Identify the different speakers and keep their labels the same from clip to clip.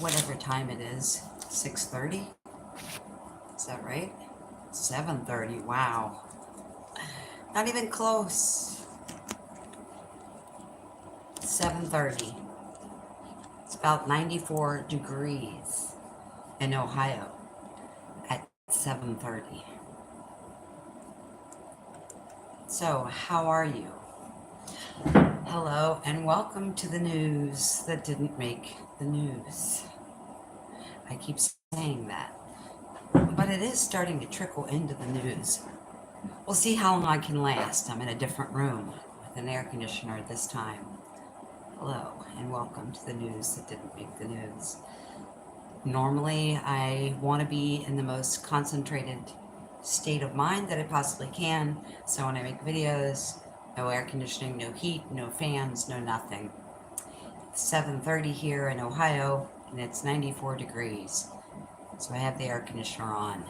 Speaker 1: whatever time it is, 6:30? Is that right? 7:30, wow. Not even close. 7:30. It's about 94 degrees in Ohio at 7:30. So, how are you? Hello, and welcome to the news that didn't make the news. I keep saying that, but it is starting to trickle into the news. We'll see how long I can last. I'm in a different room with an air conditioner this time. Hello, and welcome to the news that didn't make the news. Normally, I want to be in the most concentrated state of mind that I possibly can. So when I make videos, no air conditioning, no heat, no fans, no nothing. It's 7:30 here in Ohio, and it's 94 degrees. So I have the air conditioner on.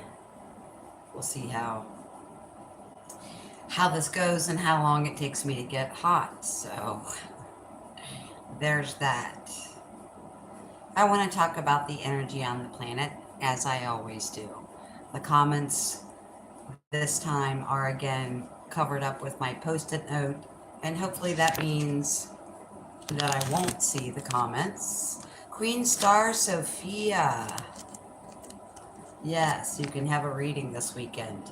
Speaker 1: We'll see how this goes and how long it takes me to get hot. So there's that. I want to talk about the energy on the planet, as I always do. The comments this time are again covered up with my post-it note, and hopefully that means that I won't see the comments. Queen Star Sophia. Yes, you can have a reading this weekend.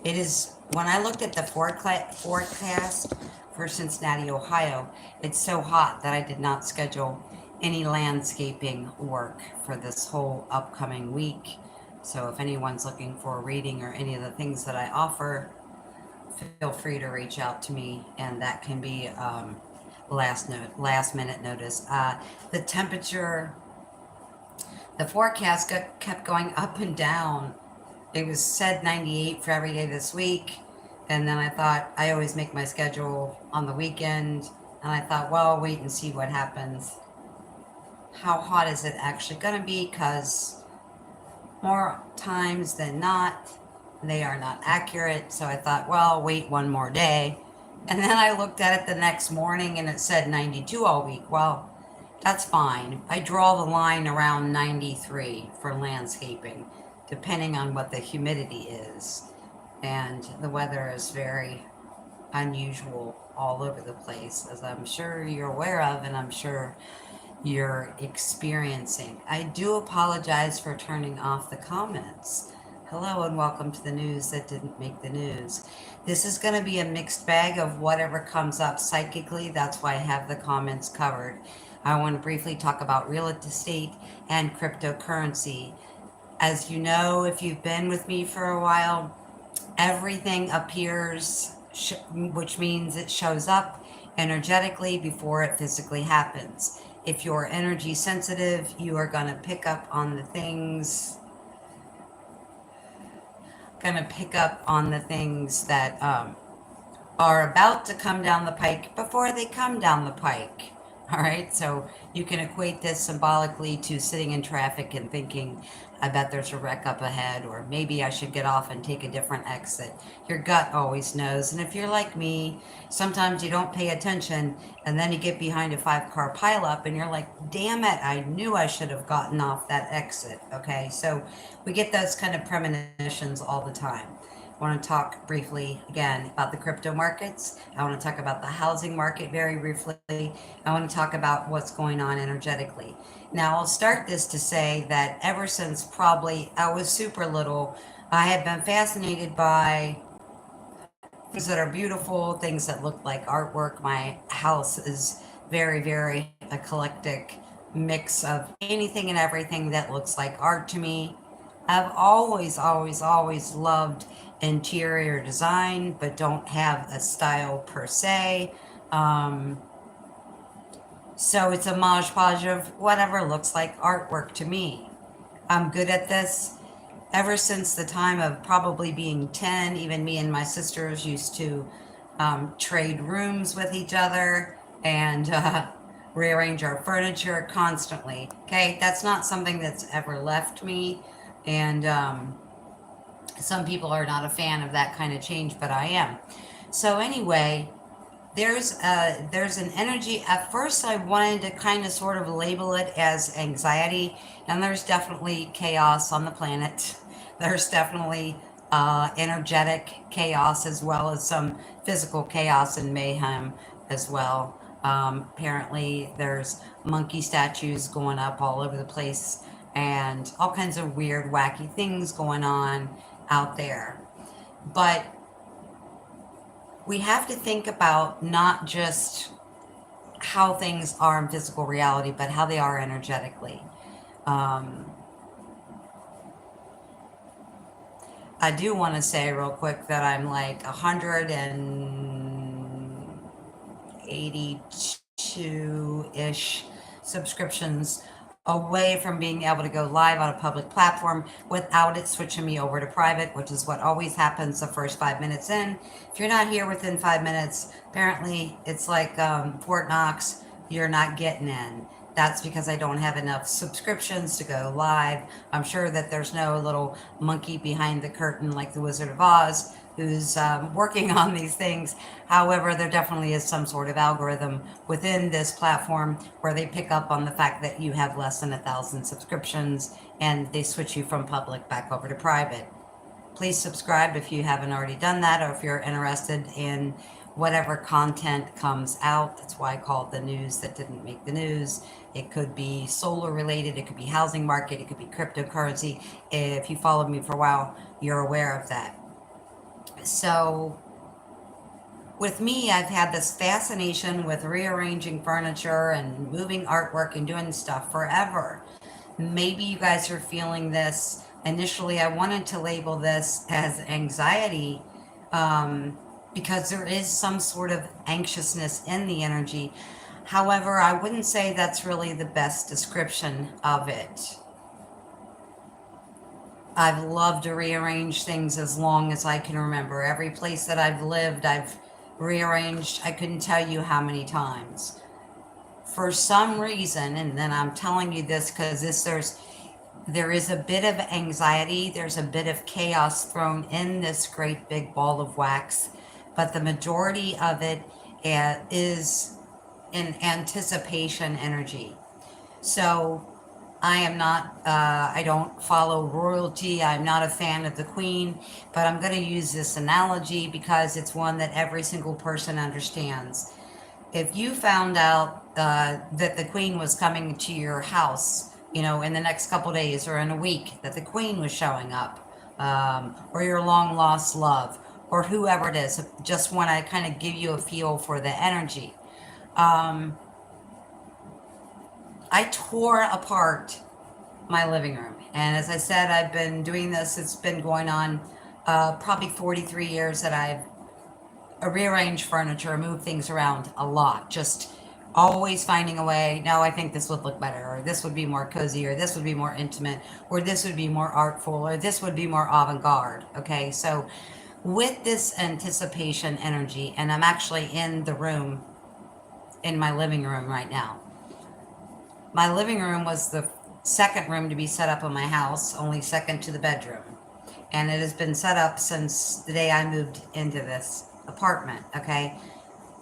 Speaker 1: It is, when I looked at the forecast for Cincinnati, Ohio, it's so hot that I did not schedule any landscaping work for this whole upcoming week. So if anyone's looking for a reading or any of the things that I offer, feel free to reach out to me, and that can be last minute notice. The temperature, the forecast kept going up and down. It was said 98 for every day this week, and then I thought, I always make my schedule on the weekend, and I thought, well, I'll wait and see what happens. How hot is it actually going to be? Because more times than not, they are not accurate. So I thought, well, I'll wait one more day. And then I looked at it the next morning and it said 92 all week. Well, that's fine. I draw the line around 93 for landscaping, depending on what the humidity is. And the weather is very unusual all over the place, as I'm sure you're aware of, and I'm sure you're experiencing. I do apologize for turning off the comments. Hello and welcome to the news that didn't make the news. This is going to be a mixed bag of whatever comes up psychically. That's why I have the comments covered. I want to briefly talk about real estate and cryptocurrency. As you know, if you've been with me for a while, everything appears, which means it shows up energetically before it physically happens. If you're energy sensitive, you are going to pick up on the things that are about to come down the pike before they come down the pike. All right, so you can equate this symbolically to sitting in traffic and thinking, I bet there's a wreck up ahead, or maybe I should get off and take a different exit. Your gut always knows. And if you're like me, sometimes you don't pay attention, and then you get behind a 5-car pileup and you're like, damn it, I knew I should have gotten off that exit. Okay, so we get those kind of premonitions all the time. I want to talk briefly again about the crypto markets. I want to talk about the housing market very briefly. I want to talk about what's going on energetically. Now, I'll start this to say that ever since probably I was super little, I have been fascinated by things that are beautiful, things that look like artwork. My house is very, very eclectic mix of anything and everything that looks like art to me. I've always loved interior design, but don't have a style per se. So it's a modge-podge of whatever looks like artwork to me. I'm good at this. Ever since the time of probably being 10, even me and my sisters used to trade rooms with each other and rearrange our furniture constantly. Okay, that's not something that's ever left me. And some people are not a fan of that kind of change, but I am. So anyway, there's an energy. At first I wanted to kind of sort of label it as anxiety, and there's definitely chaos on the planet. There's definitely energetic chaos, as well as some physical chaos and mayhem as well. Apparently there's monkey statues going up all over the place, and all kinds of weird wacky things going on out there. But we have to think about not just how things are in physical reality, but how they are energetically. Um, I do want to say real quick that I'm like 182-ish subscriptions away from being able to go live on a public platform without it switching me over to private, which is what always happens the first 5 minutes in. If you're not here within 5 minutes, apparently it's like Fort Knox, you're not getting in. That's because I don't have enough subscriptions to go live. I'm sure that there's no little monkey behind the curtain like the Wizard of Oz who's working on these things. However, there definitely is some sort of algorithm within this platform where they pick up on the fact that you have less than 1,000 subscriptions, and they switch you from public back over to private. Please subscribe if you haven't already done that, or if you're interested in whatever content comes out. That's why I call it the news that didn't make the news. It could be solar related, it could be housing market, it could be cryptocurrency. If you followed me for a while, you're aware of that. So with me, I've had this fascination with rearranging furniture and moving artwork and doing stuff forever. Maybe you guys are feeling this. Initially, I wanted to label this as anxiety, um, because there is some sort of anxiousness in the energy. However, I wouldn't say that's really the best description of it. I've loved to rearrange things as long as I can remember. Every place that I've lived, I've rearranged, I couldn't tell you how many times. For some reason, and then I'm telling you this because there is a bit of anxiety, there's a bit of chaos thrown in this great big ball of wax, but the majority of it is in anticipation energy. So I am not, I don't follow royalty. I'm not a fan of the Queen, but I'm going to use this analogy because it's one that every single person understands. If you found out that the Queen was coming to your house, you know, in the next couple days or in a week, that the Queen was showing up, or your long lost love, or whoever it is, just want to kind of give you a feel for the energy. Um, I tore apart my living room. And as I said, I've been doing this, it's been going on probably 43 years that I've rearranged furniture, moved things around a lot, just always finding a way. No, I think this would look better, or this would be more cozy, or this would be more intimate, or this would be more artful, or this would be more avant-garde. Okay, so with this anticipation energy, and I'm actually in the room, in my living room right now. My living room was the second room to be set up in my house, only second to the bedroom. And it has been set up since the day I moved into this apartment, okay?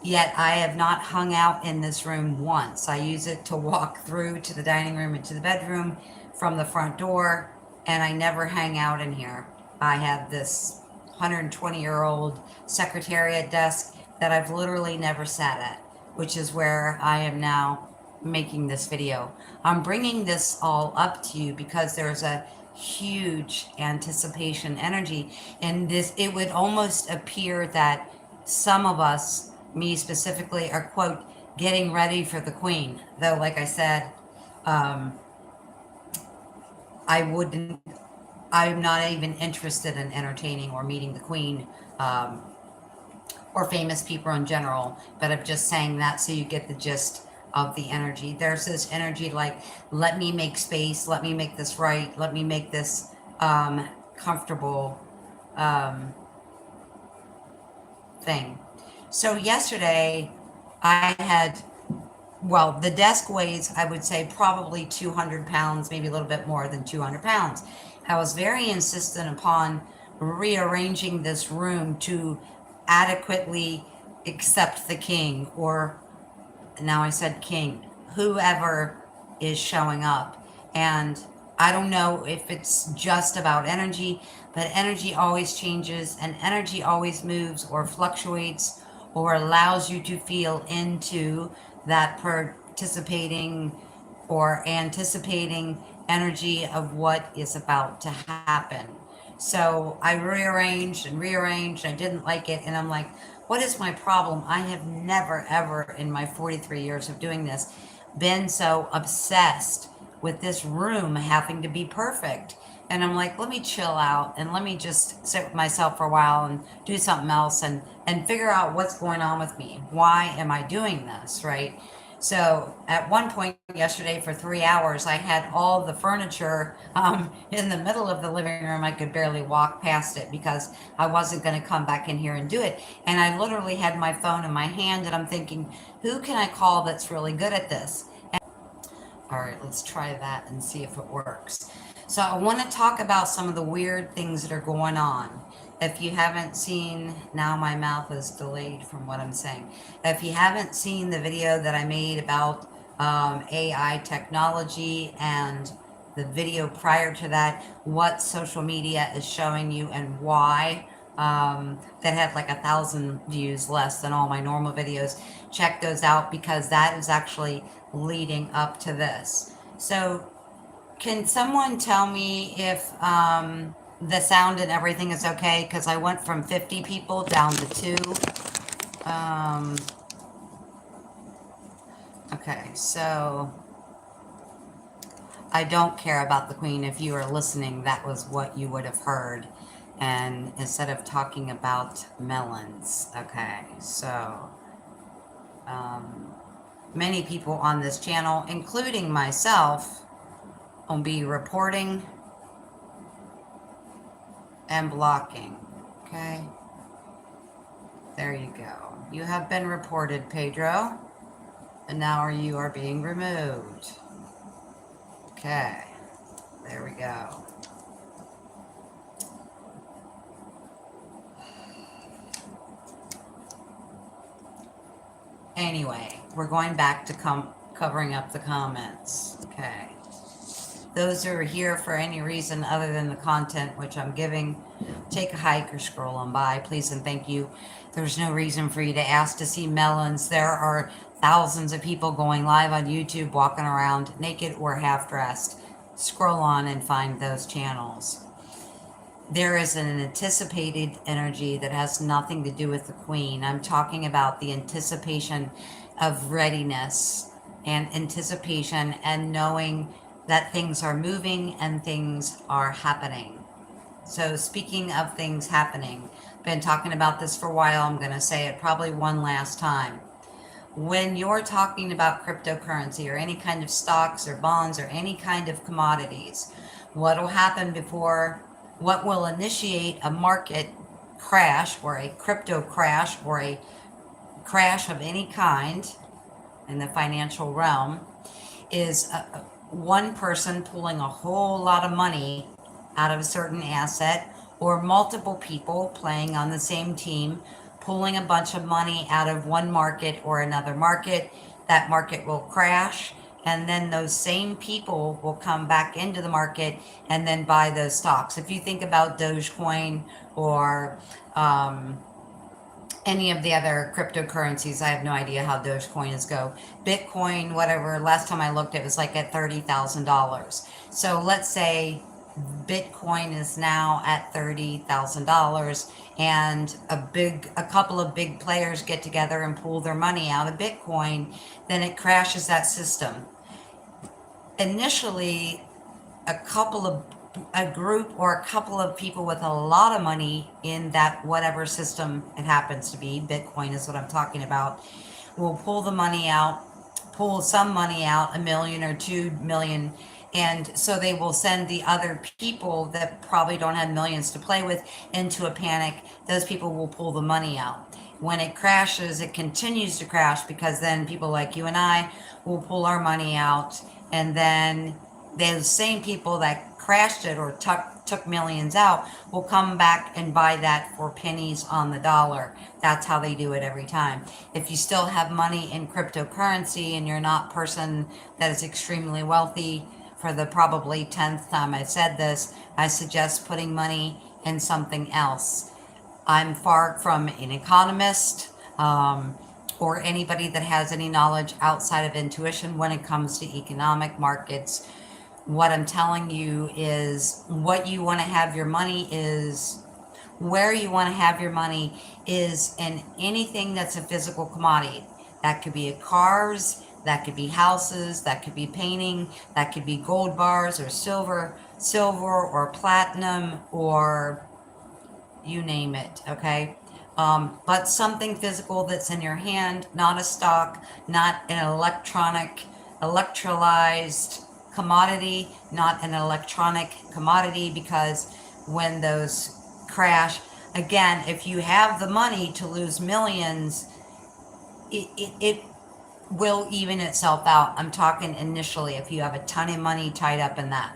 Speaker 1: Yet I have not hung out in this room once. I use it to walk through to the dining room and to the bedroom from the front door, and I never hang out in here. I have this 120-year-old secretariat desk that I've literally never sat at, which is where I am now making this video. I'm bringing this all up to you because there's a huge anticipation energy, and this, it would almost appear that some of us, me specifically, are quote getting ready for the Queen. Though, like I said, um, I wouldn't, I'm not even interested in entertaining or meeting the Queen, um, or famous people in general, but I'm just saying that so you get the gist of the energy. There's this energy like, let me make space, let me make this right, let me make this comfortable thing. So yesterday I had, well, the desk weighs, I would say, probably 200 pounds, maybe a little bit more than 200 pounds. I was very insistent upon rearranging this room to adequately except the king, or now I said king, whoever is showing up. And I don't know if it's just about energy, but energy always changes and energy always moves or fluctuates or allows you to feel into that participating or anticipating energy of what is about to happen. So I rearranged and rearranged. I didn't like it. And I'm like, what is my problem? I have never, ever in my 43 years of doing this been so obsessed with this room having to be perfect. And I'm like, let me chill out and let me just sit with myself for a while and do something else and figure out what's going on with me. Why am I doing this? Right. So at one point yesterday for 3 hours, I had all the furniture in the middle of the living room. I could barely walk past it because I wasn't going to come back in here and do it. And I literally had my phone in my hand and I'm thinking, who can I call that's really good at this? All right, let's try that and see if it works. So I want to talk about some of the weird things that are going on. If you haven't seen, now my mouth is delayed from what I'm saying. If you haven't seen the video that I made about AI technology and the video prior to that, what social media is showing you and why, that had like 1,000 views less than all my normal videos. Check those out because that is actually leading up to this. So can someone tell me if the sound and everything is okay? Because I went from 50 people down to 2. Um, okay, so I don't care about the queen. If you are listening, that was what you would have heard. And instead of talking about melons. Okay, so many people on this channel, including myself, will be reporting and blocking. Okay, there you go. You have been reported, Pedro, and now you are being removed. Okay, there we go. Anyway, we're going back to covering up the comments. Okay. Those who are here for any reason other than the content which I'm giving, take a hike or scroll on by, please and thank you. There's no reason for you to ask to see melons. There are thousands of people going live on YouTube, walking around naked or half dressed. Scroll on and find those channels. There is an anticipated energy that has nothing to do with the queen. I'm talking about the anticipation of readiness and anticipation and knowing that things are moving and things are happening. So speaking of things happening, been talking about this for a while. I'm going to say it probably one last time. When you're talking about cryptocurrency or any kind of stocks or bonds or any kind of commodities, what will happen before, what will initiate a market crash or a crypto crash or a crash of any kind in the financial realm is one person pulling a whole lot of money out of a certain asset, or multiple people playing on the same team pulling a bunch of money out of one market or another market. That market will crash, and then those same people will come back into the market and then buy those stocks. If you think about Dogecoin or any of the other cryptocurrencies, I have no idea how Dogecoin is go. Bitcoin, whatever, last time I looked, it was like at $30,000. So let's say Bitcoin is now at $30,000 and a couple of big players get together and pull their money out of Bitcoin, then it crashes that system. Initially, a group or a couple of people with a lot of money in that whatever system it happens to be, Bitcoin is what I'm talking about, will pull the money out, pull some money out, 1 million or 2 million, and so they will send the other people that probably don't have millions to play with into a panic. Those people will pull the money out. When it crashes, it continues to crash because then people like you and I will pull our money out, and then those same people that crashed it or took millions out will come back and buy that for pennies on the dollar. That's how they do it every time. If you still have money in cryptocurrency and you're not a person that is extremely wealthy, for the probably 10th time I said this, I suggest putting money in something else. I'm far from an economist, or anybody that has any knowledge outside of intuition when it comes to economic markets. What I'm telling you is what you want to have your money is, where you want to have your money is in anything that's a physical commodity. That could be cars, that could be houses, that could be painting, that could be gold bars or silver or platinum or you name it, okay? But something physical that's in your hand, not a stock, not an electrolyzed commodity, not an electronic commodity, because when those crash, again, if you have the money to lose millions, it will even itself out. I'm talking initially if you have a ton of money tied up in that.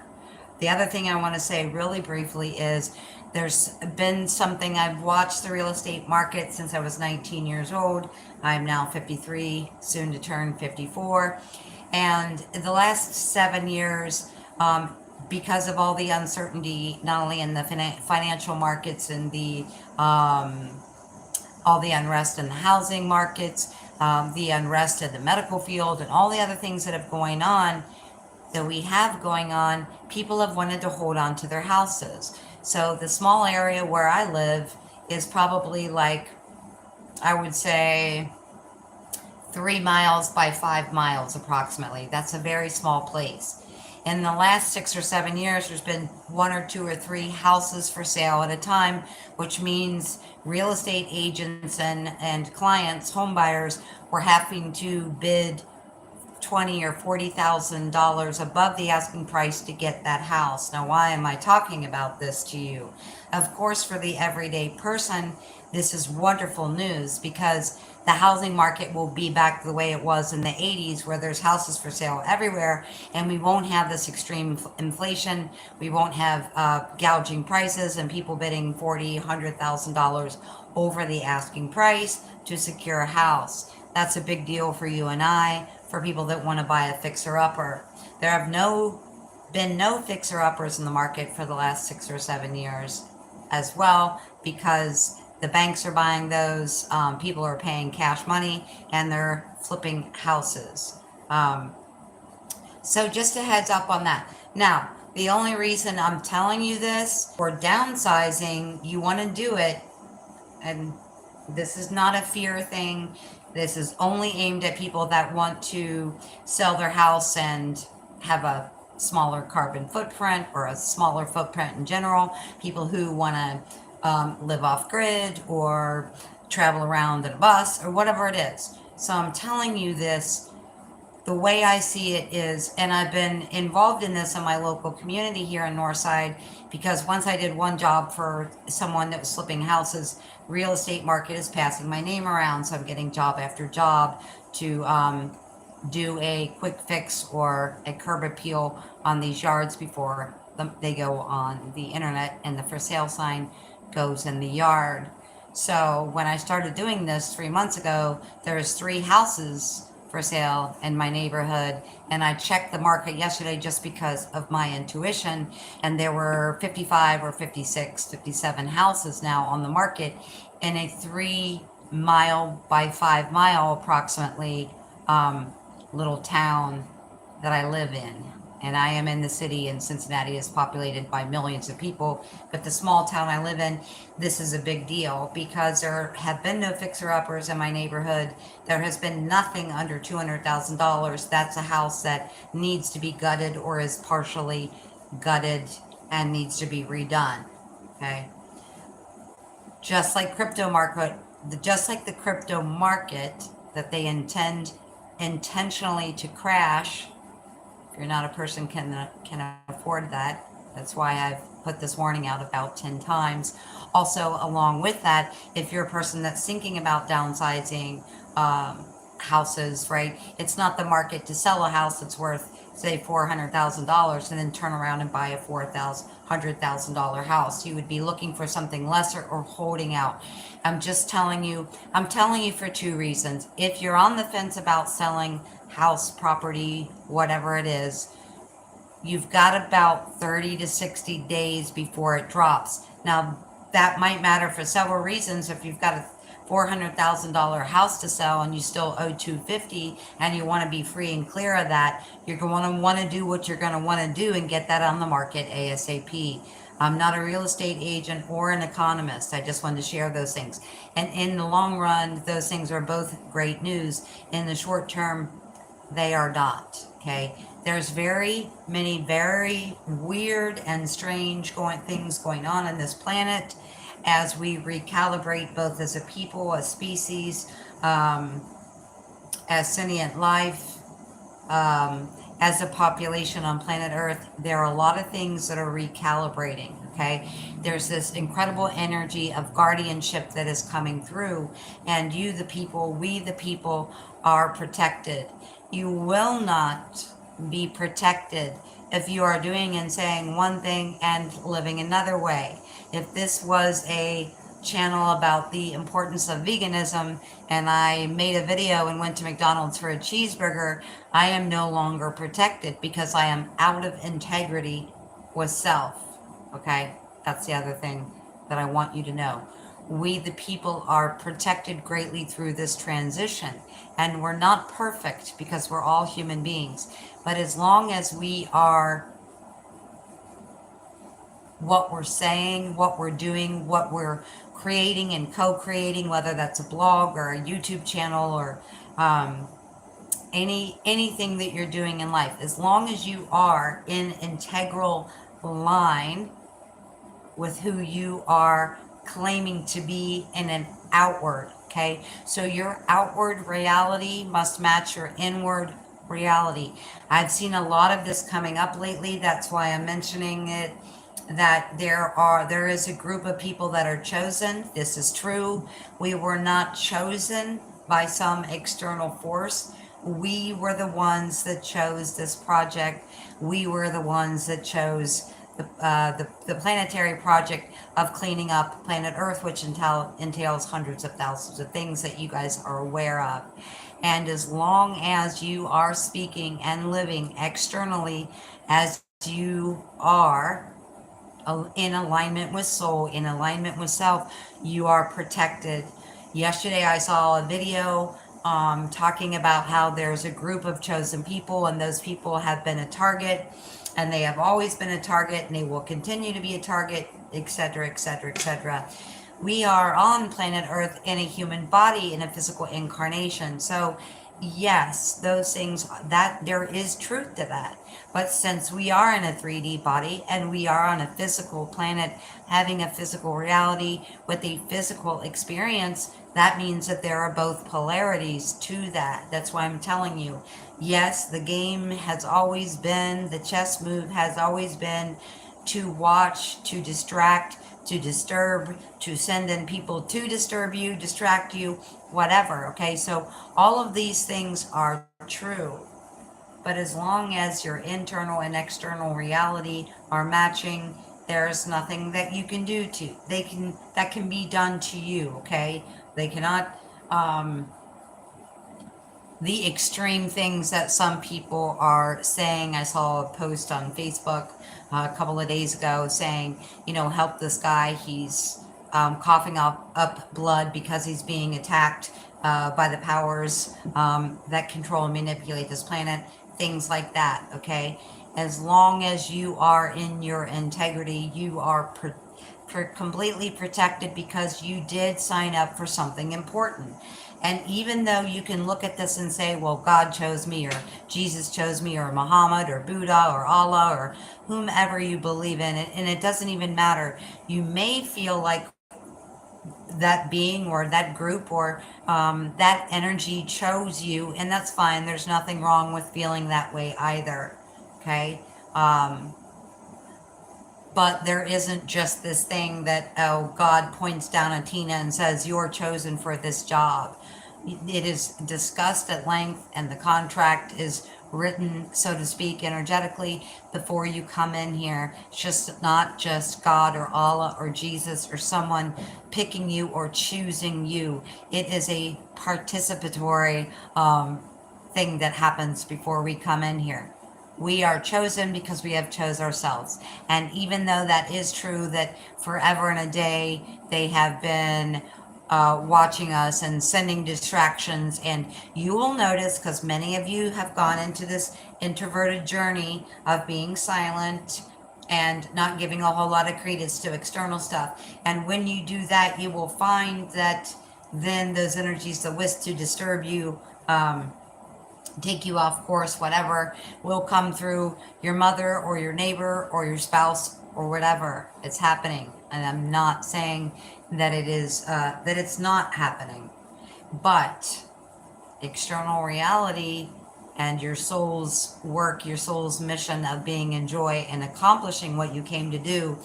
Speaker 1: The other thing I want to say really briefly is there's been something. I've watched the real estate market since I was 19 years old. I'm now 53, soon to turn 54. And in the last 7 years, because of all the uncertainty, not only in the financial markets and all the unrest in the housing markets, the unrest in the medical field, and all the other things that have we have going on, people have wanted to hold on to their houses. So the small area where I live is probably like, I would say 3 miles by 5 miles approximately. That's a very small place. In the last 6 or 7 years, there's been 1 or 2 or 3 houses for sale at a time, which means real estate agents and clients, home buyers, were having to bid $20,000 or $40,000 above the asking price to get that house. Now, why am I talking about this to you? Of course, for the everyday person, this is wonderful news, because the housing market will be back the way it was in the 80s, where there's houses for sale everywhere, and we won't have this extreme inflation. We won't have gouging prices and people bidding $40,000, $100,000 over the asking price to secure a house. That's a big deal for you and I, for people that want to buy a fixer-upper. There have been no fixer-uppers in the market for the last 6 or 7 years as well, because the banks are buying those, people are paying cash money, and they're flipping houses. So just a heads up on that. Now, the only reason I'm telling you this, for downsizing, you want to do it, and this is not a fear thing. This is only aimed at people that want to sell their house and have a smaller carbon footprint, or a smaller footprint in general. People who want to live off grid or travel around in a bus or whatever it is. So I'm telling you this, the way I see it is, and I've been involved in this in my local community here in Northside, because once I did one job for someone that was flipping houses, real estate market is passing my name around, so I'm getting job after job to do a quick fix or a curb appeal on these yards before they go on the internet and the for sale sign goes in the yard. So when I started doing this 3 months ago, there was 3 houses for sale in my neighborhood, and I checked the market yesterday just because of my intuition, and there were 55 or 56, 57 houses now on the market in a 3 mile by 5 mile approximately little town that I live in. And I am in the city, and Cincinnati is populated by millions of people. But the small town I live in, this is a big deal, because there have been no fixer-uppers in my neighborhood. There has been nothing under $200,000. That's a house that needs to be gutted or is partially gutted and needs to be redone. Okay. Just like the crypto market that they intend intentionally to crash. If you're not a person can afford that. That's why I've put this warning out about 10 times. Also, along with that, if you're a person that's thinking about downsizing, houses, right? It's not the market to sell a house that's worth, say, $400,000 and then turn around and buy a $100,000 house. You would be looking for something lesser or holding out. I'm telling you for two reasons. If you're on the fence about selling house, property, whatever it is, you've got about 30 to 60 days before it drops. Now, that might matter for several reasons. If you've got a $400,000 house to sell and you still owe 250 and you want to be free and clear of that, you're going to want to do what you're going to want to do and get that on the market ASAP. I'm not a real estate agent or an economist. I just wanted to share those things. And in the long run, those things are both great news. In the short term, they are not. Okay, there's very many very weird and strange things going on this planet as we recalibrate both as a people, as species, as sentient life, as a population on planet Earth. There are a lot of things that are recalibrating. Okay, there's this incredible energy of guardianship that is coming through, and you, the people, we, the people, are protected. You will not be protected if you are doing and saying one thing and living another way. If this was a channel about the importance of veganism and I made a video and went to McDonald's for a cheeseburger, I am no longer protected because I am out of integrity with self. Okay, that's the other thing that I want you to know. We, the people, are protected greatly through this transition. And we're not perfect because we're all human beings. But as long as we are what we're saying, what we're doing, what we're creating and co-creating, whether that's a blog or a YouTube channel or anything that you're doing in life, as long as you are in integral line with who you are claiming to be in an outward, okay? So your outward reality must match your inward reality. I've seen a lot of this coming up lately. That's why I'm mentioning it, that there is a group of people that are chosen. This is true. We were not chosen by some external force. We were the ones that chose this project. We were the ones that chose the planetary project of cleaning up planet Earth, which entails hundreds of thousands of things that you guys are aware of. And as long as you are speaking and living externally as you are, in alignment with soul, in alignment with self, you are protected. Yesterday I saw a video talking about how there's a group of chosen people, and those people have been a target, and they have always been a target, and they will continue to be a target, etc., etc., etc. We are on planet Earth in a human body, in a physical incarnation. So yes, those things, that there is truth to that. But since we are in a 3D body and we are on a physical planet having a physical reality with a physical experience, that means that there are both polarities to that. That's why I'm telling you, yes, the game has always been, the chess move has always been to watch, to distract, to disturb, to send in people to disturb you, distract you, whatever. Okay, so all of these things are true. But as long as your internal and external reality are matching, there's nothing that you can do that can be done to you. Okay, they cannot. The extreme things that some people are saying. I saw a post on Facebook a couple of days ago saying, help this guy. He's coughing up blood because he's being attacked by the powers that control and manipulate this planet. Things like that, okay? As long as you are in your integrity, you are completely protected because you did sign up for something important. And even though you can look at this and say, well, God chose me, or Jesus chose me, or Muhammad, or Buddha, or Allah, or whomever you believe in, and it doesn't even matter. You may feel like that being or that group or that energy chose you, and that's fine. There's nothing wrong with feeling that way either, okay? But there isn't just this thing that, oh, God points down at Tina and says, you're chosen for this job. It is discussed at length, and the contract is written, so to speak, energetically before you come in here. It's just not just God or Allah or Jesus or someone picking you or choosing you. It is a participatory thing that happens before we come in here. We are chosen because we have chose ourselves. And even though that is true that forever and a day they have been watching us and sending distractions, and you will notice, because many of you have gone into this introverted journey of being silent and not giving a whole lot of credence to external stuff. And when you do that, you will find that then those energies that wish to disturb you, take you off course, whatever, will come through your mother or your neighbor or your spouse or whatever. It's happening. And I'm not saying that it is, that it's not happening. But external reality and your soul's work, your soul's mission of being in joy and accomplishing what you came to do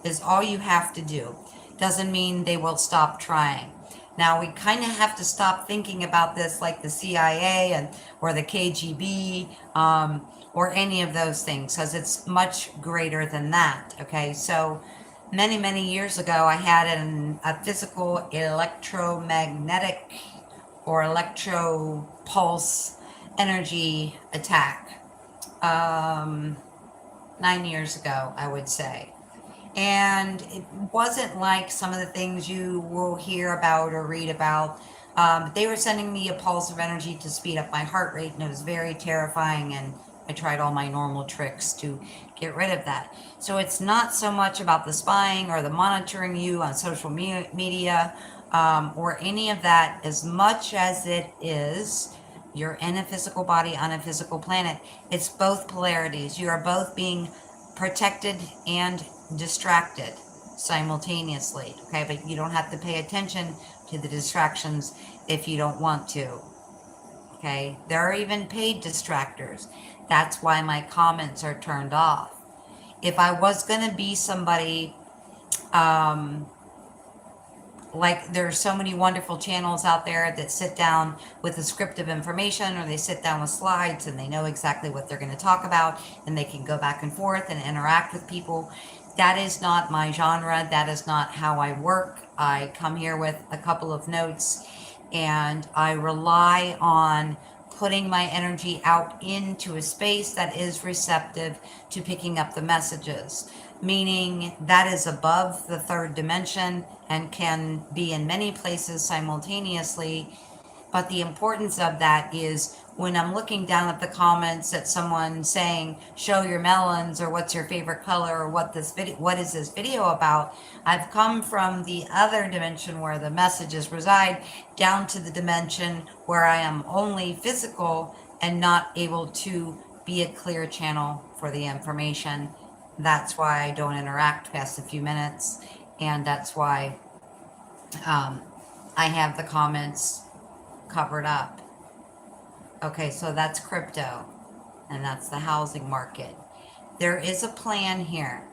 Speaker 1: is all you have to do. Doesn't mean they will stop trying. Now we kind of have to stop thinking about this like the CIA and or the KGB, or any of those things, because it's much greater than that. Okay, so many years ago, I had a physical electromagnetic or electro pulse energy attack, 9 years ago, I would say. And it wasn't like some of the things you will hear about or read about. They were sending me a pulse of energy to speed up my heart rate, and it was very terrifying. And I tried all my normal tricks to get rid of that. So it's not so much about the spying or the monitoring you on social media, or any of that, as much as it is you're in a physical body on a physical planet. It's both polarities. You are both being protected and distracted simultaneously. Okay, but you don't have to pay attention to the distractions if you don't want to. Okay, there are even paid distractors. That's why my comments are turned off. If I was going to be somebody, um, like there's so many wonderful channels out there that sit down with a script of information, or they sit down with slides and they know exactly what they're going to talk about, and they can go back and forth and interact with people. That is not my genre. That is not how I work. I come here with a couple of notes, and I rely on putting my energy out into a space that is receptive to picking up the messages, meaning that is above the third dimension and can be in many places simultaneously. But the importance of that is when I'm looking down at the comments at someone saying, show your melons, or what's your favorite color, or what is this video about? I've come from the other dimension where the messages reside down to the dimension where I am only physical and not able to be a clear channel for the information. That's why I don't interact past a few minutes, and that's why I have the comments covered up. Okay, so that's crypto, and that's the housing market. There is a plan here.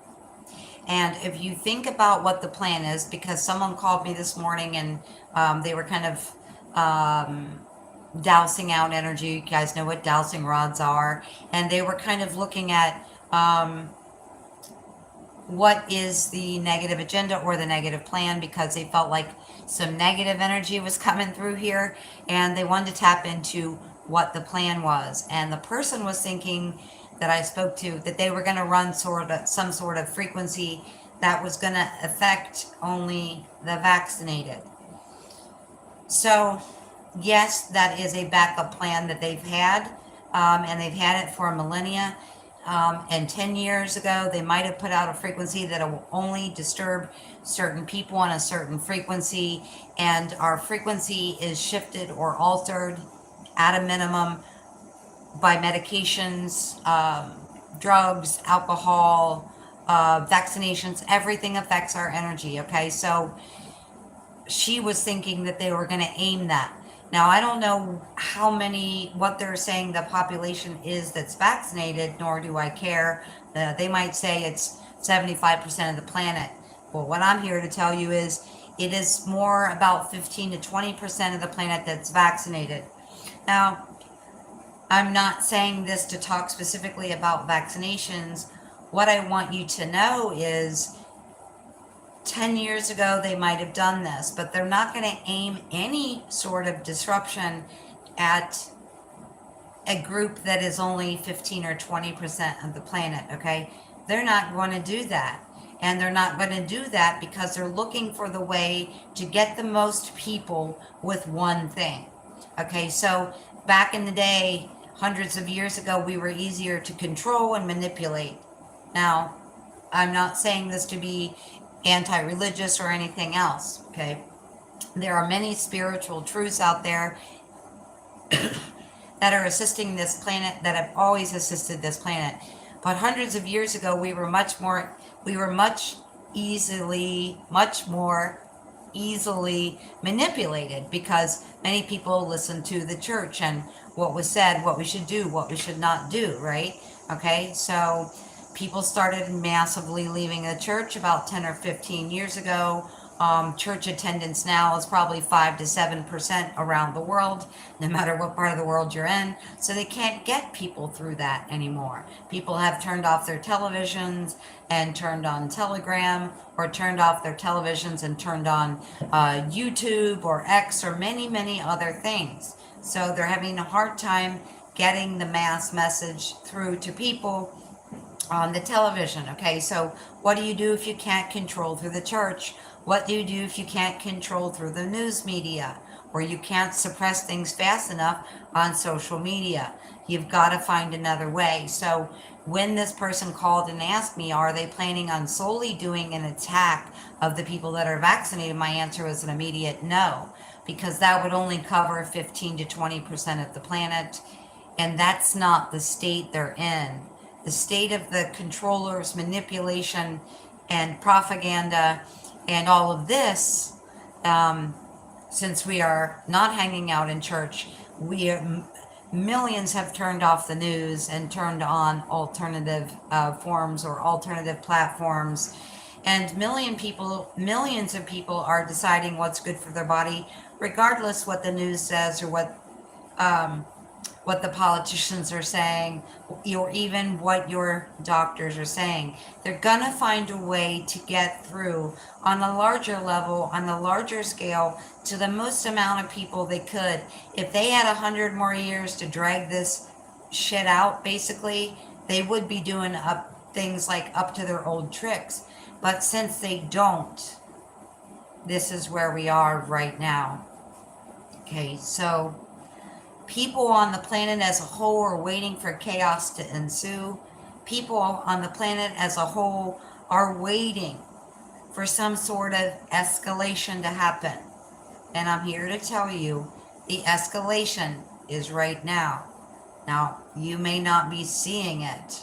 Speaker 1: And if you think about what the plan is, because someone called me this morning and they were kind of dousing out energy. You guys know what dowsing rods are. And they were kind of looking at what is the negative agenda or the negative plan, because they felt like some negative energy was coming through here, and they wanted to tap into what the plan was. And the person was thinking that I spoke to that they were going to run some sort of frequency that was going to affect only the vaccinated. So yes, that is a backup plan that they've had, and they've had it for millennia. And 10 years ago, they might have put out a frequency that will only disturb certain people on a certain frequency, and our frequency is shifted or altered at a minimum by medications, drugs, alcohol, vaccinations. Everything affects our energy. Okay, so she was thinking that they were going to aim that. Now, I don't know what they're saying the population is that's vaccinated, nor do I care. They might say it's 75% of the planet. Well, what I'm here to tell you is It is more about 15 to 20% of the planet that's vaccinated. Now, I'm not saying this to talk specifically about vaccinations. What I want you to know is 10 years ago they might have done this, but they're not going to aim any sort of disruption at a group that is only 15 or 20% of the planet, okay? They're not going to do that. And they're not going to do that because they're looking for the way to get the most people with one thing. Okay, so back in the day, hundreds of years ago, we were easier to control and manipulate. Now, I'm not saying this to be anti-religious or anything else, okay? There are many spiritual truths out there that are assisting this planet, that have always assisted this planet. But hundreds of years ago, we were much more easily manipulated because many people listened to the church and what was said, what we should do, what we should not do, right? Okay, so people started massively leaving the church about 10 or 15 years ago. Church attendance now is probably 5 to 7% around the world, no matter what part of the world you're in. So they can't get people through that anymore. People have turned off their televisions and turned on Telegram, or turned off their televisions and turned on YouTube or X or many, many other things. So they're having a hard time getting the mass message through to people on the television. Okay, so what do you do if you can't control through the church? What do you do if you can't control through the news media, or you can't suppress things fast enough on social media? You've got to find another way. So when this person called and asked me, are they planning on solely doing an attack of the people that are vaccinated? My answer was an immediate no, because that would only cover 15 to 20% of the planet. And that's not the state they're in. The state of the controllers, manipulation, and propaganda, and all of this, since we are not hanging out in church, millions have turned off the news and turned on alternative forms or alternative platforms, and millions of people are deciding what's good for their body, regardless what the news says or what the politicians are saying, or even what your doctors are saying. They're gonna find a way to get through on a larger level, on a larger scale, to the most amount of people they could. If they had 100 more years to drag this shit out, basically, they would be doing things like up to their old tricks. But since they don't, this is where we are right now. Okay, so people on the planet as a whole are waiting for chaos to ensue. People on the planet as a whole are waiting for some sort of escalation to happen. And I'm here to tell you, the escalation is right now. Now, you may not be seeing it,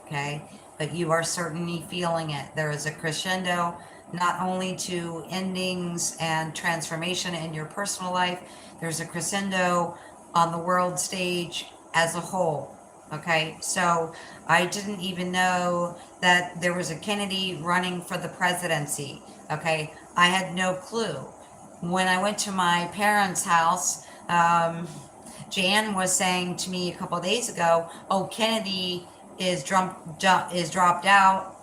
Speaker 1: okay? But you are certainly feeling it. There is a crescendo, not only to endings and transformation in your personal life, there's a crescendo on the world stage as a whole. Okay, so I didn't even know that there was a Kennedy running for the presidency. Okay, I had no clue. When I went to my parents' house, Jan was saying to me a couple of days ago, "Oh, Kennedy is dropped out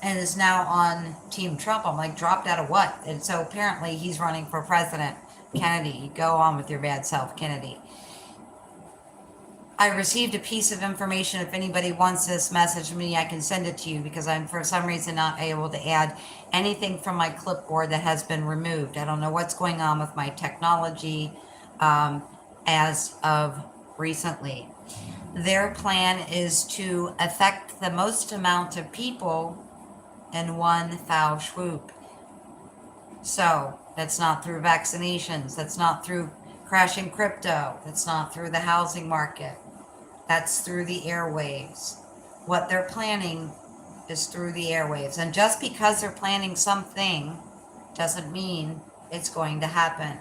Speaker 1: and is now on Team Trump." I'm like, dropped out of what? And so apparently he's running for president. Kennedy, go on with your bad self, Kennedy. I received a piece of information. If anybody wants this message from me, I can send it to you, because I'm for some reason not able to add anything from my clipboard that has been removed. I don't know what's going on with my technology as of recently. Their plan is to affect the most amount of people in one foul swoop. So that's not through vaccinations. That's not through crashing crypto. That's not through the housing market. That's through the airwaves. What they're planning is through the airwaves. And just because they're planning something doesn't mean it's going to happen.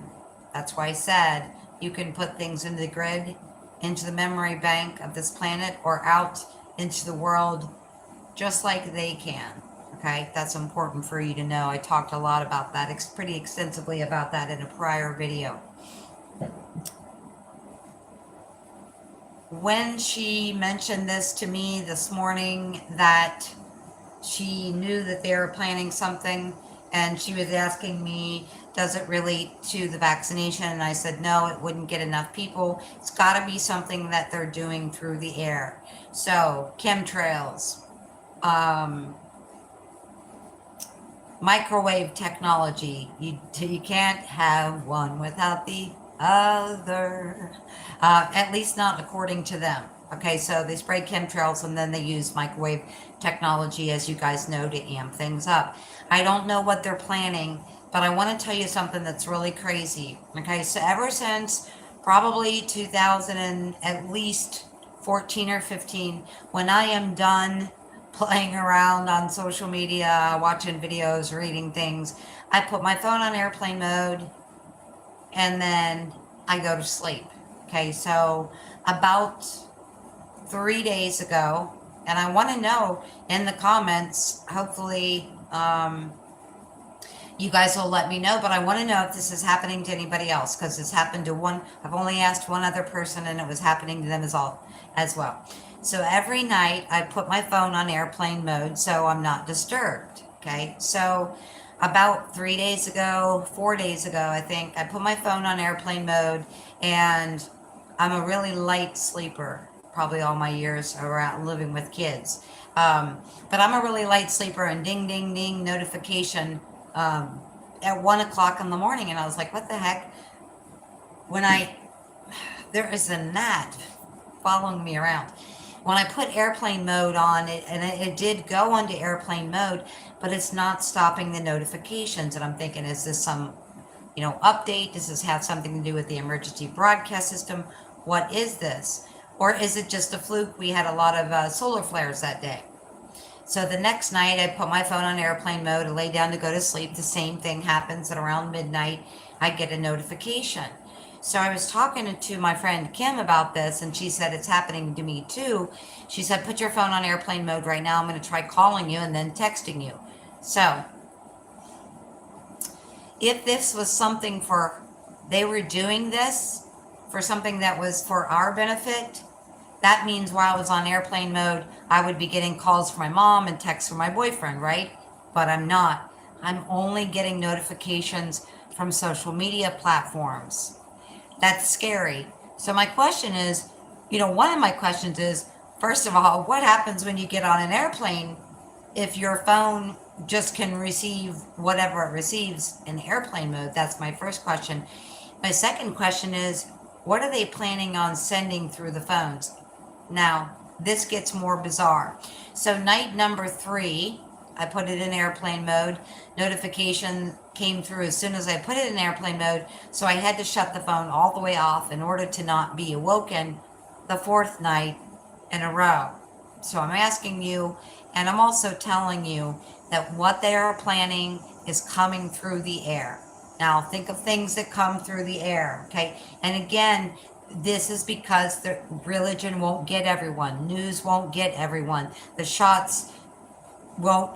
Speaker 1: That's why I said you can put things into the grid, into the memory bank of this planet, or out into the world just like they can. Okay, that's important for you to know. I talked a lot about that, pretty extensively about that in a prior video. When she mentioned this to me this morning, that she knew that they were planning something, and she was asking me, does it relate to the vaccination? And I said, no, it wouldn't get enough people. It's got to be something that they're doing through the air. So, chemtrails, um, microwave technology. You can't have one without the other. At least not according to them. Okay, so they spray chemtrails and then they use microwave technology, as you guys know, to amp things up. I don't know what they're planning, but I want to tell you something that's really crazy. Okay, so ever since probably 2000 and at least 14 or 15, when I am done playing around on social media, watching videos, reading things, I put my phone on airplane mode and then I go to sleep. Okay, so about 3 days ago, and I want to know in the comments, hopefully, you guys will let me know, but I want to know if this is happening to anybody else, because it's happened to one. I've only asked one other person, and it was happening to them as well. So every night I put my phone on airplane mode so I'm not disturbed. Okay, so about 3 days ago, 4 days ago, I think, I put my phone on airplane mode, and I'm a really light sleeper, probably all my years around living with kids. But I'm a really light sleeper, and ding, ding, ding, notification at 1 o'clock in the morning. And I was like, what the heck? There is a gnat following me around. When I put airplane mode on it, and it did go onto airplane mode, but it's not stopping the notifications. And I'm thinking, is this some, update? Does this have something to do with the emergency broadcast system? What is this? Or is it just a fluke? We had a lot of solar flares that day. So the next night, I put my phone on airplane mode, I lay down to go to sleep. The same thing happens at around midnight. I get a notification. So I was talking to my friend Kim about this, and she said it's happening to me too. She said, put your phone on airplane mode right now. I'm going to try calling you and then texting you. So if this was something they were doing this for something that was for our benefit, that means while I was on airplane mode, I would be getting calls from my mom and texts from my boyfriend, right? But I'm not. I'm only getting notifications from social media platforms. That's scary. So my question is, one of my questions is, first of all, what happens when you get on an airplane if your phone just can receive whatever it receives in airplane mode? That's my first question. My second question is, what are they planning on sending through the phones? Now, this gets more bizarre. So night number 3, I put it in airplane mode. Notification came through as soon as I put it in airplane mode. So I had to shut the phone all the way off in order to not be awoken the 4th night in a row. So I'm asking you, and I'm also telling you that what they are planning is coming through the air. Now, think of things that come through the air, okay? And again, this is because the religion won't get everyone. News won't get everyone. The shots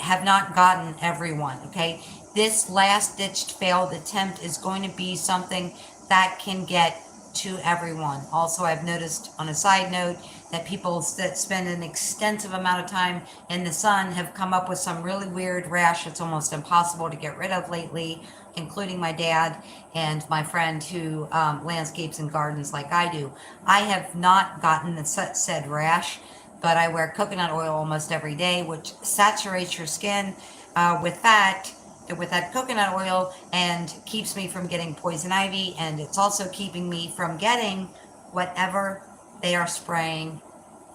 Speaker 1: have not gotten everyone, okay? This last-ditched failed attempt is going to be something that can get to everyone. Also, I've noticed on a side note that people that spend an extensive amount of time in the sun have come up with some really weird rash it's almost impossible to get rid of lately, including my dad and my friend who landscapes and gardens like I do. I have not gotten the said rash, but I wear coconut oil almost every day, which saturates your skin with that coconut oil and keeps me from getting poison ivy, and it's also keeping me from getting whatever they are spraying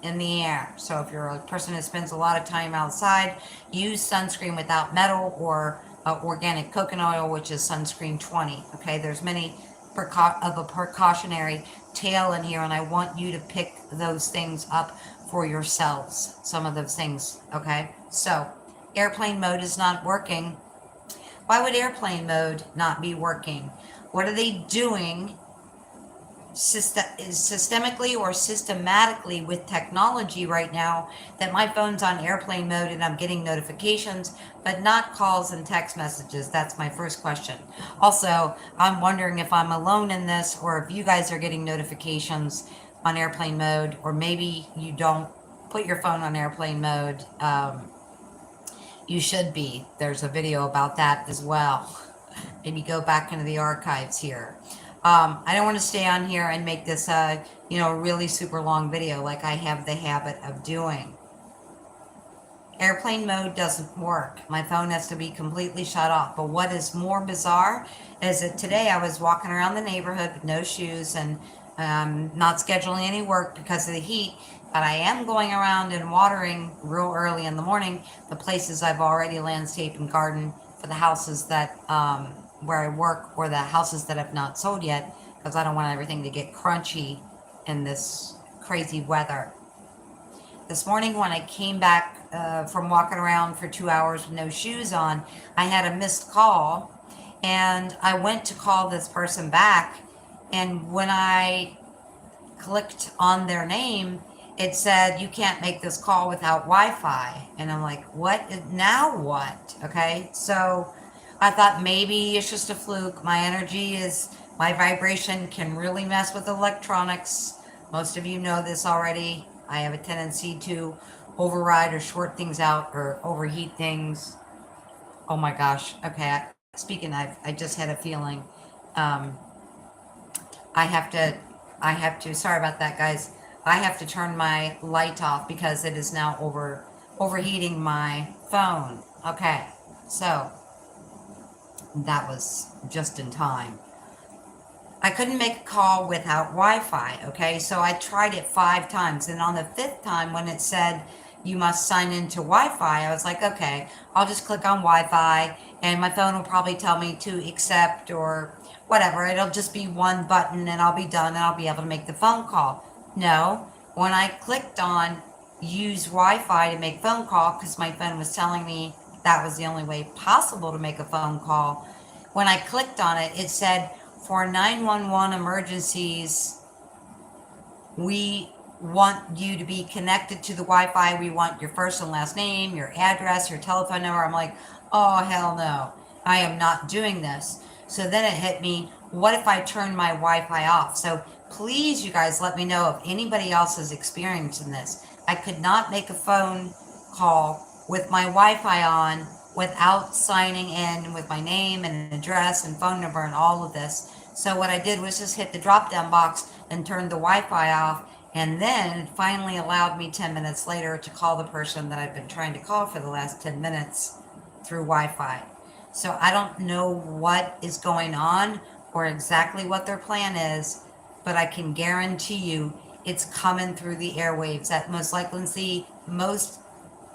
Speaker 1: in the air. So if you're a person who spends a lot of time outside, use sunscreen without metal or organic coconut oil, which is sunscreen 20. Okay, there's many of a precautionary tale in here, and I want you to pick those things up for yourselves, some of those things. Okay, so airplane mode is not working. Why would airplane mode not be working? What are they doing systemically or systematically with technology right now that my phone's on airplane mode and I'm getting notifications, but not calls and text messages? That's my first question. Also, I'm wondering if I'm alone in this or if you guys are getting notifications on airplane mode, or maybe you don't put your phone on airplane mode. You should be. There's a video about that as well. Maybe go back into the archives here. I don't want to stay on here and make this really super long video like I have the habit of doing. Airplane mode doesn't work. My phone has to be completely shut off. But what is more bizarre is that today I was walking around the neighborhood with no shoes and not scheduling any work because of the heat. But I am going around and watering real early in the morning the places I've already landscaped and gardened for the houses that where I work, or the houses that have not sold yet, because I don't want everything to get crunchy in this crazy weather. This morning when I came back from walking around for 2 hours with no shoes on, I had a missed call, and I went to call this person back, and when I clicked on their name, it said, "You can't make this call without Wi-Fi." And I'm like, what? Now what? Okay, so I thought maybe it's just a fluke. My vibration can really mess with electronics. Most of you know this already. I have a tendency to override or short things out or overheat things. Oh my gosh. Okay. Speaking, I just had a feeling. Um, I have to, sorry about that, guys. I have to turn my light off because it is now overheating my phone. Okay. So that was just in time. I couldn't make a call without Wi-Fi, okay? So I tried it 5 times, and on the 5th time when it said you must sign into Wi-Fi, I was like, okay, I'll just click on Wi-Fi, and my phone will probably tell me to accept or whatever. It'll just be one button, and I'll be done, and I'll be able to make the phone call. No, when I clicked on use Wi-Fi to make phone call, because my phone was telling me that was the only way possible to make a phone call, when I clicked on it, it said, for 911 emergencies, we want you to be connected to the Wi-Fi. We want your first and last name, your address, your telephone number. I'm like, oh, hell no. I am not doing this. So then it hit me, what if I turn my Wi-Fi off? So please, you guys, let me know if anybody else is experiencing this. I could not make a phone call with my Wi-Fi on without signing in with my name and address and phone number and all of this. So what I did was just hit the drop down box and turn the Wi-Fi off, and then it finally allowed me 10 minutes later to call the person that I've been trying to call for the last 10 minutes through Wi-Fi. So I don't know what is going on or exactly what their plan is, but I can guarantee you it's coming through the airwaves. That most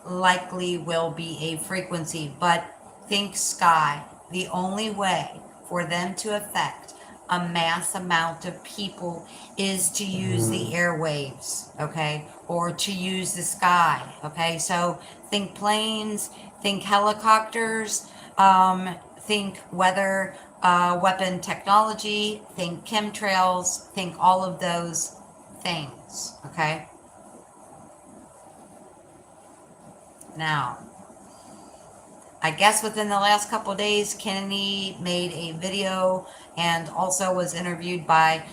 Speaker 1: likely will be a frequency, but think sky. The only way for them to affect a mass amount of people is to use the airwaves, okay, or to use the sky, okay? So think planes, think helicopters, think weather weapon technology, think chemtrails, think all of those things, okay? Now, I guess within the last couple of days, Kennedy made a video and also was interviewed by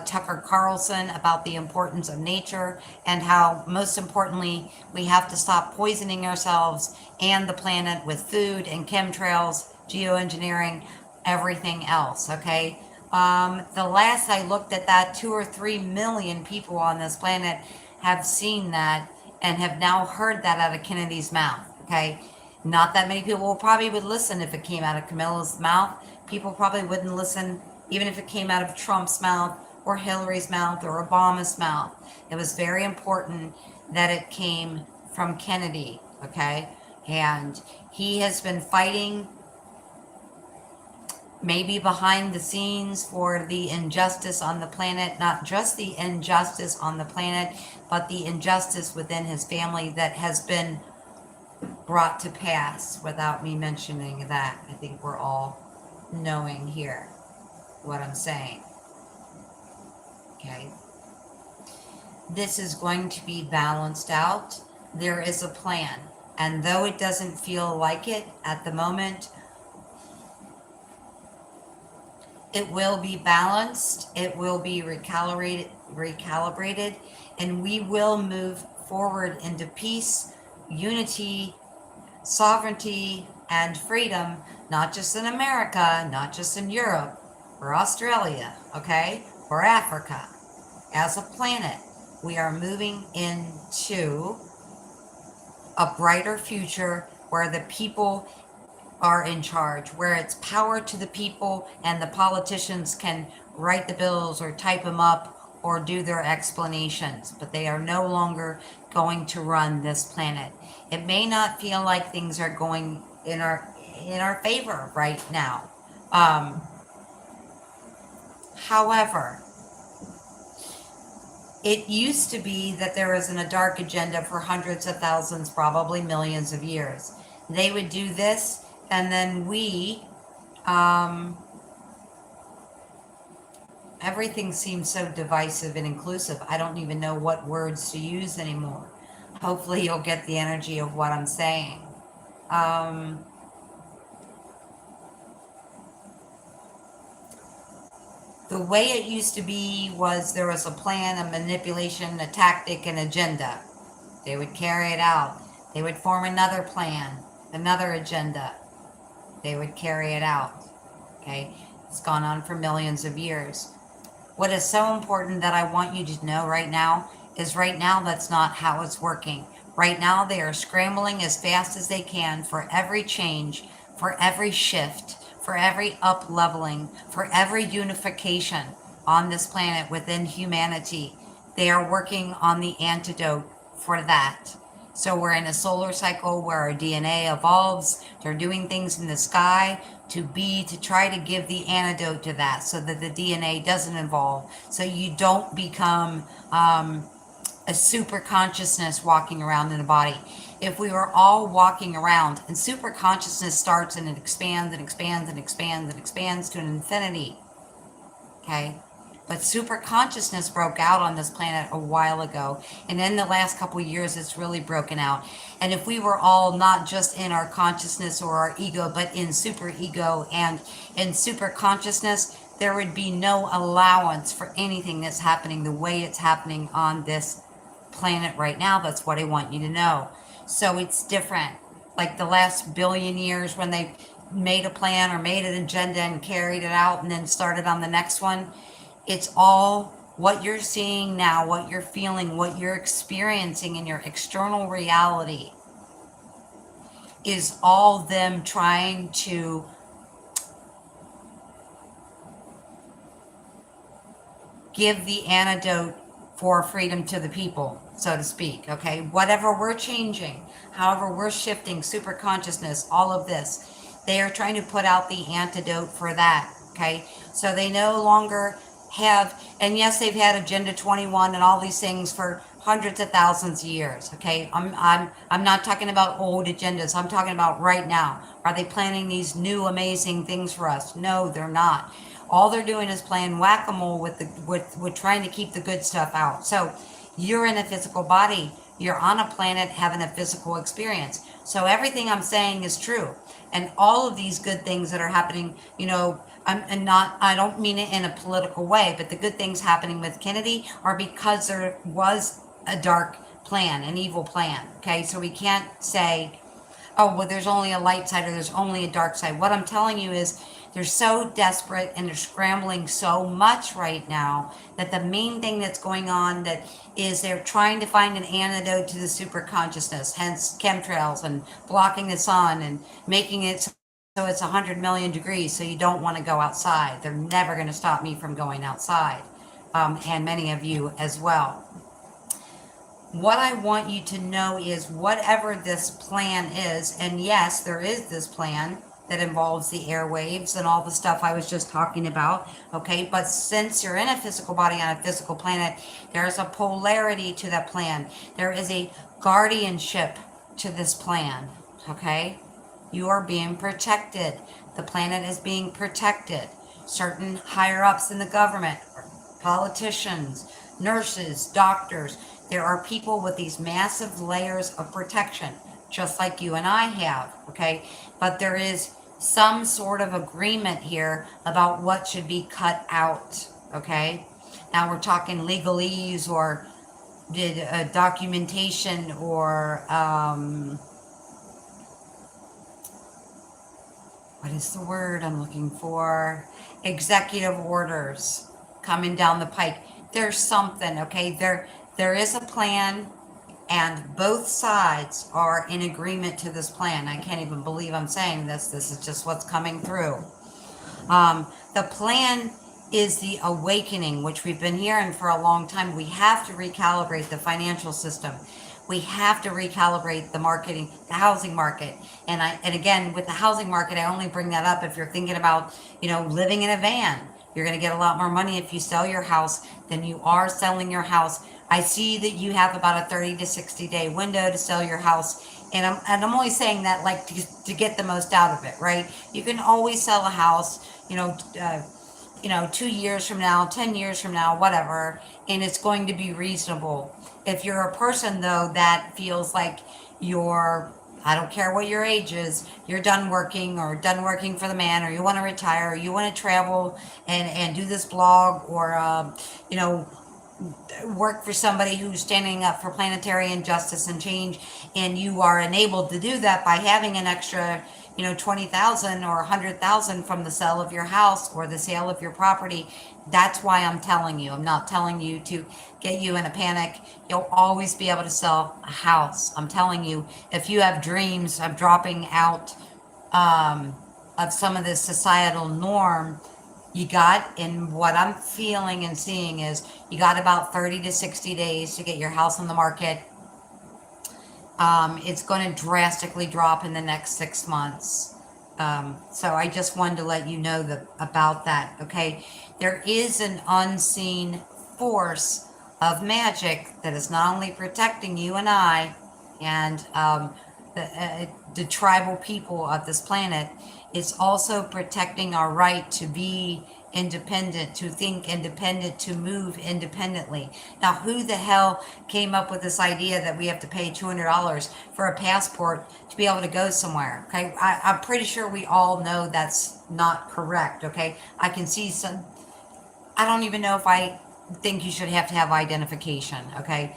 Speaker 1: Tucker Carlson about the importance of nature and how, most importantly, we have to stop poisoning ourselves and the planet with food and chemtrails, geoengineering, everything else, okay? The last I looked at that, 2 or 3 million people on this planet have seen that and have now heard that out of Kennedy's mouth, okay? Not that many people probably would listen if it came out of Camilla's mouth. People probably wouldn't listen even if it came out of Trump's mouth or Hillary's mouth or Obama's mouth. It was very important that it came from Kennedy, okay? And he has been fighting maybe behind the scenes for the injustice on the planet, not just the injustice on the planet, but the injustice within his family that has been brought to pass without me mentioning that. I think we're all knowing here what I'm saying. Okay. This is going to be balanced out. There is a plan. And though it doesn't feel like it at the moment, it will be balanced, it will be recalibrated, and we will move forward into peace, unity, sovereignty, and freedom, not just in America, not just in Europe, or Australia, okay, or Africa. As a planet, we are moving into a brighter future where the people are in charge, where it's power to the people and the politicians can write the bills or type them up or do their explanations, but they are no longer going to run this planet. It may not feel like things are going in our favor right now. Um, However, it used to be that there was a dark agenda for hundreds of thousands, probably millions of years. They would do this, and then um, everything seems so divisive and inclusive. I don't even know what words to use anymore. Hopefully, you'll get the energy of what I'm saying. Um, the way it used to be was there was a plan, a manipulation, a tactic, an agenda. They would carry it out. They would form another plan, another agenda. They would carry it out. Okay? It's gone on for millions of years. What is so important that I want you to know right now is right now that's not how it's working. Right now they are scrambling as fast as they can for every change, for every shift, for every up leveling, for every unification on this planet within humanity. They are working on the antidote for that. So we're in a solar cycle where our DNA evolves. They're doing things in the sky to try to give the antidote to that so that the DNA doesn't evolve. So you don't become a super consciousness walking around in a body. If we were all walking around, and super consciousness starts and it expands and expands and expands and expands to an infinity. Okay? But super consciousness broke out on this planet a while ago. And in the last couple of years, it's really broken out. And if we were all not just in our consciousness or our ego, but in super ego and in super consciousness, there would be no allowance for anything that's happening the way it's happening on this planet right now. That's what I want you to know. So it's different. Like the last billion years when they made a plan or made an agenda and carried it out and then started on the next one. It's all what you're seeing now, what you're feeling, what you're experiencing in your external reality is all them trying to give the antidote for freedom to the people, so to speak. Okay, whatever we're changing, however we're shifting, super consciousness, all of this, they are trying to put out the antidote for that. Okay, so they no longer have, and yes, they've had Agenda 21 and all these things for hundreds of thousands of years. Okay, I'm not talking about old agendas. I'm talking about right now. Are they planning these new amazing things for us? No, they're not. All they're doing is playing whack-a-mole with trying to keep the good stuff out. So you're in a physical body. You're on a planet having a physical experience. So everything I'm saying is true. And all of these good things that are happening, I don't mean it in a political way, but the good things happening with Kennedy are because there was a dark plan, an evil plan. Okay, so we can't say, oh, well, there's only a light side or there's only a dark side. What I'm telling you is they're so desperate and they're scrambling so much right now that the main thing that's going on that is they're trying to find an antidote to the super consciousness, hence chemtrails and blocking the sun and making it so it's 100 million degrees so you don't want to go outside. They're never going to stop me from going outside, and many of you as well. What I want you to know is whatever this plan is, and yes, there is this plan that involves the airwaves and all the stuff I was just talking about, okay? But since you're in a physical body on a physical planet, there's a polarity to that plan. There is a guardianship to this plan, okay? You are being protected. The planet is being protected. Certain higher ups in the government politicians, nurses, doctors. There are people with these massive layers of protection, just like you and I have, okay? But there is some sort of agreement here about what should be cut out, okay? Now we're talking legalese or did documentation or what is the word I'm looking for? Executive orders coming down the pike. There's something, okay? There is a plan, and both sides are in agreement to this plan. I can't even believe I'm saying this. This is just what's coming through. The plan is the awakening, which we've been hearing for a long time. We have to recalibrate the financial system. We have to recalibrate the marketing, the housing market. And again, with the housing market, I only bring that up if you're thinking about, living in a van. You're going to get a lot more money if you sell your house than you are selling your house. I see that you have about a 30 to 60 day window to sell your house. And I'm only saying that like to get the most out of it, right? You can always sell a house, 2 years from now, 10 years from now, whatever, and it's going to be reasonable. If you're a person though that feels like you're, I don't care what your age is, you're done working or done working for the man, or you want to retire, or you want to travel and do this blog, or you know work for somebody who's standing up for planetary injustice and change, and you are enabled to do that by having an extra 20,000 or 100,000 from the sale of your house or the sale of your property. That's why I'm telling you. I'm not telling you to get you in a panic. You'll always be able to sell a house. I'm telling you, if you have dreams of dropping out of some of this societal norm, you got, and what I'm feeling and seeing is you got about 30 to 60 days to get your house on the market. It's going to drastically drop in the next 6 months. So I just wanted to let you know about that. Okay, there is an unseen force of magic that is not only protecting you and I and the tribal people of this planet. It's also protecting our right to be independent, to think independent, to move independently. Now, who the hell came up with this idea that we have to pay $200 for a passport to be able to go somewhere? Okay, I'm pretty sure we all know that's not correct. Okay, I can see some. I don't even know if I think you should have to have identification. Okay,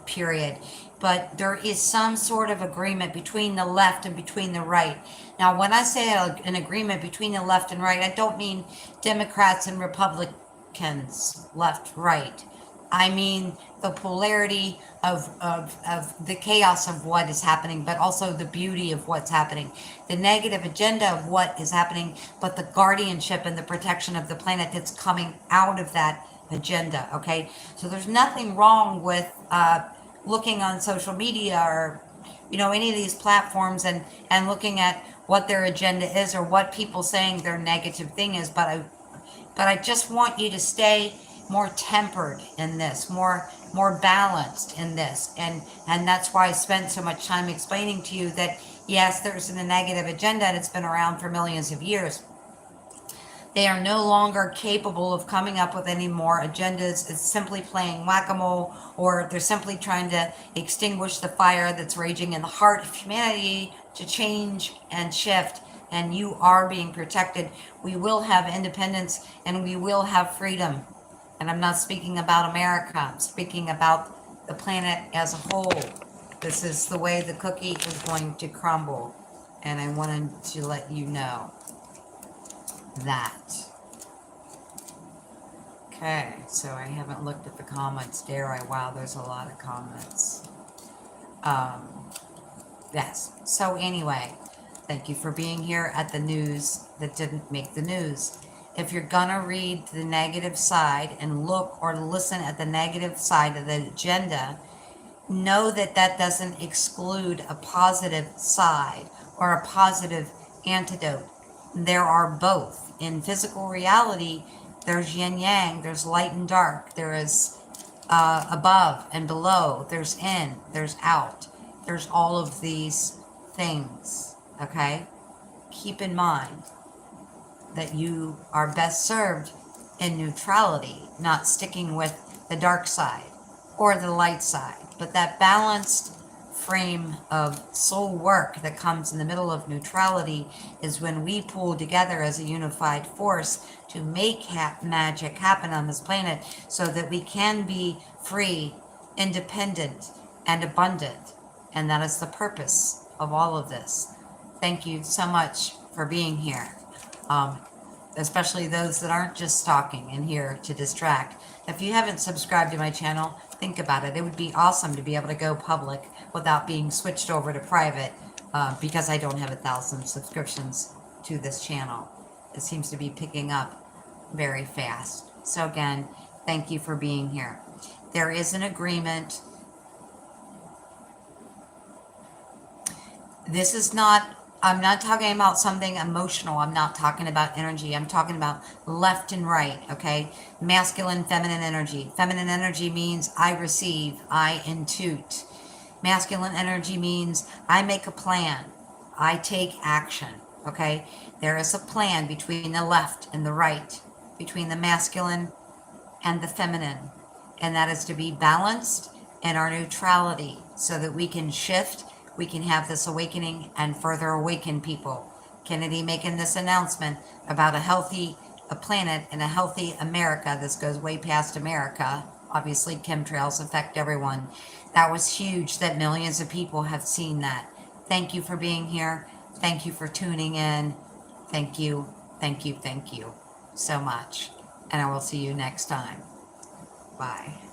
Speaker 1: period. But there is some sort of agreement between the left and between the right. Now, when I say an agreement between the left and right, I don't mean Democrats and Republicans, left, right. I mean the polarity of the chaos of what is happening, but also the beauty of what's happening, the negative agenda of what is happening, but the guardianship and the protection of the planet that's coming out of that agenda. Okay, so there's nothing wrong with looking on social media or any of these platforms and looking at what their agenda is or what people saying their negative thing is, but I just want you to stay more tempered in this, more balanced in this, and that's why I spent so much time explaining to you that yes, there's a negative agenda and it's been around for millions of years. They are no longer capable of coming up with any more agendas. It's simply playing whack-a-mole, or they're simply trying to extinguish the fire that's raging in the heart of humanity to change and shift. And you are being protected. We will have independence and we will have freedom. And I'm not speaking about America. I'm speaking about the planet as a whole. This is the way the cookie is going to crumble. And I wanted to let you know that. Okay, so I haven't looked at the comments, dare I? Wow, there's a lot of comments. Yes, so anyway, thank you for being here at the news that didn't make the news. If you're gonna read the negative side and look or listen at the negative side of the agenda, know that that doesn't exclude a positive side or a positive antidote. There are both. In physical reality, there's yin yang, there's light and dark, there is above and below, there's in, there's out, there's all of these things. Okay? Keep in mind that you are best served in neutrality, not sticking with the dark side or the light side, but that balanced frame of soul work that comes in the middle of neutrality is when we pull together as a unified force to make magic happen on this planet so that we can be free, independent, and abundant. And that is the purpose of all of this. Thank you so much for being here. Um, Especially those that aren't just stalking and here to distract. If you haven't subscribed to my channel, think about it. It would be awesome to be able to go public without being switched over to private because I don't have 1,000 subscriptions to this channel. It seems to be picking up very fast. So again, thank you for being here. There is an agreement. This is not, I'm not talking about something emotional. I'm not talking about energy. I'm talking about left and right, okay? Masculine, feminine energy. Feminine energy means I receive, I intuit. Masculine energy means I make a plan, I take action, okay? There is a plan between the left and the right, between the masculine and the feminine, and that is to be balanced in our neutrality so that we can shift, we can have this awakening and further awaken people. Kennedy making this announcement about a planet and a healthy America. This goes way past America. Obviously, chemtrails affect everyone. That was huge that millions of people have seen that. Thank you for being here. Thank you for tuning in. Thank you, thank you, thank you so much. And I will see you next time. Bye.